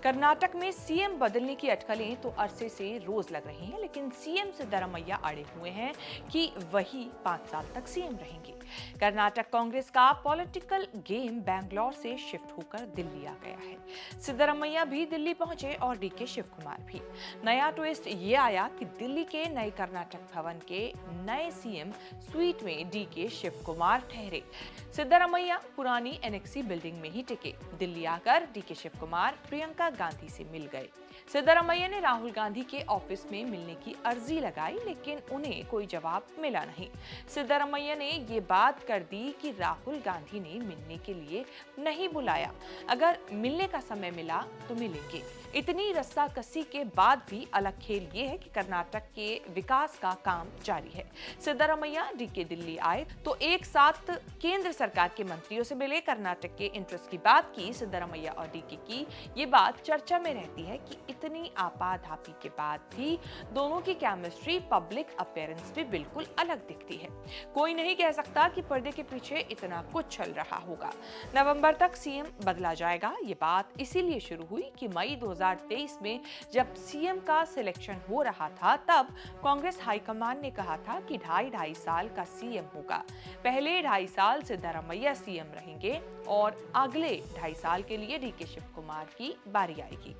कर्नाटक में सीएम बदलने की अटकलें तो अरसे से रोज लग रही हैं, लेकिन सीएम सिद्धरामैया अड़े हुए हैं कि वही 5 साल तक सीएम रहेंगे। कर्नाटक कांग्रेस का पॉलिटिकल गेम बैंगलोर से शिफ्ट होकर दिल्ली आ गया है। सिद्धरामैया भी दिल्ली पहुंचे और डीके शिव कुमार भी। नया ट्विस्ट ये आया कि दिल्ली के नए कर्नाटक भवन के नए सीएम स्वीट में डीके शिव कुमार ठहरे। सिद्धरामैया पुरानी एनेक्सी बिल्डिंग में ही टिके। दिल्ली आकर डीके शिव कुमार प्रियंका गांधी से मिल गए। सिद्धरामैया ने राहुल गांधी के ऑफिस में मिलने की अर्जी लगाई, लेकिन उन्हें कोई जवाब मिला नहीं। सिद्धरामैया ने ये बात कर दी कि राहुल गांधी ने मिलने के लिए नहीं बुलाया, अगर मिलने का समय मिला तो मिलेंगे। इतनी रस्साकसी के बाद भी अलग खेल ये है कि कर्नाटक के विकास का काम जारी है। सिद्धरामैया डीके दिल्ली आए तो एक साथ केंद्र सरकार के मंत्रियों से मिले, कर्नाटक के इंटरेस्ट की बात की। सिद्धरामैया और डीके की ये बात चर्चा में रहती है कि इतनी आपाधापी के बाद भी दोनों की केमिस्ट्री पब्लिक अपीयरेंस भी बिल्कुल अलग दिखती है। कोई नहीं कह सकता कि पर्दे के पीछे इतना कुछ चल रहा होगा। नवंबर तक सीएम बदला जाएगा, ये बात इसीलिए शुरू हुई कि मई 2023 में जब सीएम का सिलेक्शन हो रहा था, तब कांग्रेस हाईकमान ने कहा था कि 2.5 साल का सीएम होगा। पहले 2.5 साल सिद्धरामैया सीएम रहेंगे और अगले 2.5 साल के लिए डीके शिव कुमार की बारी आएगी।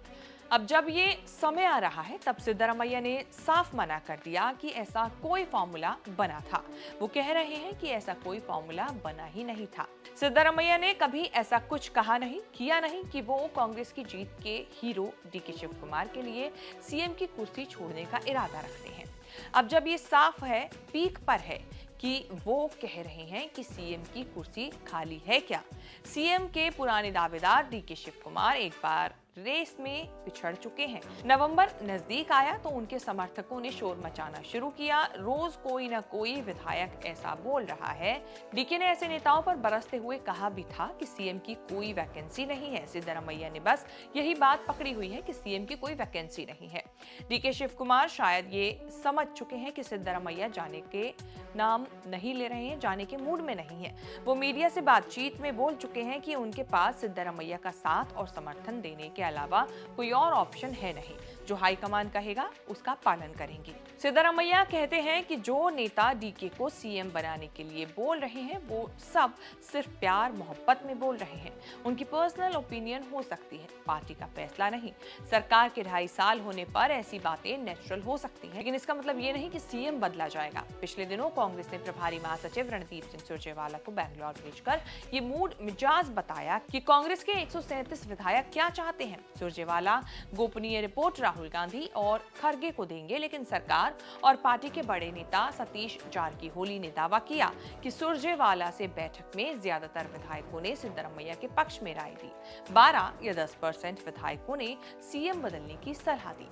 अब जब ये समय आ रहा है, तब सिद्धरामैया ने साफ मना कर दिया कि ऐसा कोई फॉर्मूला बना था। वो कह रहे हैं कि ऐसा कोई फॉर्मूला बना ही नहीं था। सिद्धरामैया ने कभी ऐसा कुछ कहा नहीं, किया नहीं कि वो कांग्रेस की जीत के हीरो डीके शिव कुमार के लिए सीएम की कुर्सी छोड़ने का इरादा रखते हैं। अब जब ये साफ है, पीक पर है कि वो कह रहे हैं कि सीएम की कुर्सी खाली है क्या। सीएम के पुराने दावेदार डीके शिव कुमार एक बार रेस में पिछड़ चुके हैं। नवंबर नजदीक आया तो उनके समर्थकों ने शोर मचाना शुरू किया। रोज कोई ना कोई विधायक ऐसा बोल रहा है। डीके ने ऐसे नेताओं पर बरसते हुए कहा भी था कि सीएम की कोई वैकेंसी नहीं है। सिद्धरामैया ने बस यही बात पकड़ी हुई है कि सीएम की कोई वैकेंसी नहीं है। डीके शिव कुमार शायद ये समझ चुके हैं कि सिद्धरामैया जाने के नाम नहीं ले रहे हैं, जाने के मूड में नहीं है। वो मीडिया से बातचीत में बोल चुके हैं कि उनके पास सिद्धरामैया का साथ और समर्थन देने के अलावा कोई और ऑप्शन है नहीं। जो हाईकमान कहेगा उसका पालन करेंगे। सिद्धरामैया कहते हैं कि जो नेता डीके को सीएम बनाने के लिए बोल रहे हैं, वो सब सिर्फ प्यार मोहब्बत में बोल रहे हैं। उनकी पर्सनल ओपिनियन हो सकती है, पार्टी का फैसला नहीं। सरकार के 2.5 साल होने पर ऐसी बातें नेचुरल हो सकती हैं, लेकिन इसका मतलब ये नहीं कि सीएम बदला जाएगा। पिछले दिनों कांग्रेस ने प्रभारी महासचिव रणदीप सिंह सुरजेवाला को बैंगलोर भेजकर ये मूड मिजाज बताया कि कांग्रेस के 137 विधायक क्या चाहते हैं। सुरजेवाला गोपनीय रिपोर्ट राहुल गांधी और खरगे को देंगे, लेकिन सरकार और पार्टी के बड़े नेता सतीश जारकीहोली ने दावा किया कि सुरजेवाला से बैठक में ज्यादातर विधायकों ने सिद्धरामैया के पक्ष में राय दी। 12 या 10% विधायकों ने सीएम बदलने की सलाह दी।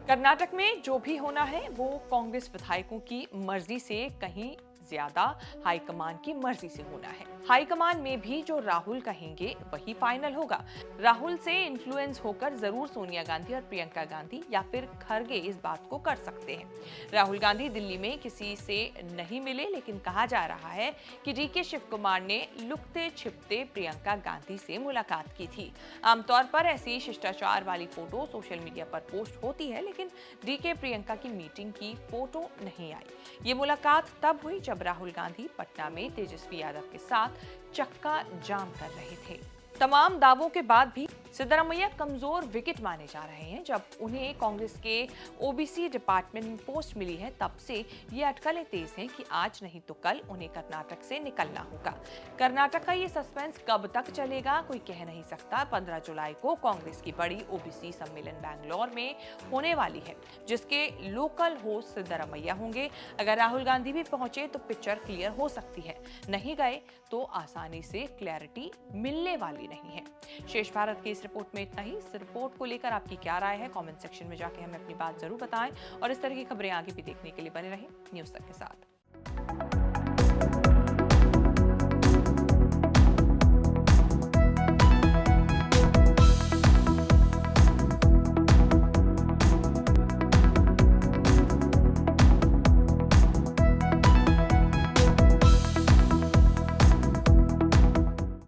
कर्नाटक में जो भी होना है वो कांग्रेस विधायकों की मर्जी से कहीं ज्यादा हाईकमान की मर्जी से होना है। हाईकमान में भी जो राहुल कहेंगे वही फाइनल होगा। राहुल से इन्फ्लुएंस होकर जरूर सोनिया गांधी और प्रियंका गांधी या फिर खरगे इस बात को कर सकते हैं। राहुल गांधी दिल्ली में किसी से नहीं मिले, लेकिन कहा जा रहा है कि डीके शिव कुमार ने लुकते छिपते प्रियंका गांधी से मुलाकात की थी। आमतौर पर ऐसी शिष्टाचार वाली फोटो सोशल मीडिया पर पोस्ट होती है, लेकिन डीके प्रियंका की मीटिंग की फोटो नहीं आई। ये मुलाकात तब हुई जब राहुल गांधी पटना में तेजस्वी यादव के साथ चक्का जाम कर रहे थे। तमाम दावों के बाद भी सिद्धरामैया कमजोर विकेट माने जा रहे हैं। जब उन्हें कांग्रेस के ओबीसी डिपार्टमेंट में पोस्ट मिली है, तब से ये अटकलें तेज हैं कि आज नहीं तो कल उन्हें कर्नाटक से निकलना होगा। कर्नाटक का ये सस्पेंस कब तक चलेगा कोई कह नहीं सकता। 15 जुलाई को कांग्रेस की बड़ी ओबीसी सम्मेलन बैंगलोर में होने वाली है, जिसके लोकल होस्ट सिद्धरामैया होंगे। अगर राहुल गांधी भी पहुंचे तो पिक्चर क्लियर हो सकती है, नहीं गए तो आसानी से क्लैरिटी मिलने वाली नहीं है। शेष भारत की इस रिपोर्ट में इतना ही। इस रिपोर्ट को लेकर आपकी क्या राय है, कमेंट सेक्शन में जाके हमें अपनी बात जरूर बताएं और इस तरह की खबरें आगे भी देखने के लिए बने रहें न्यूज़ तक के साथ।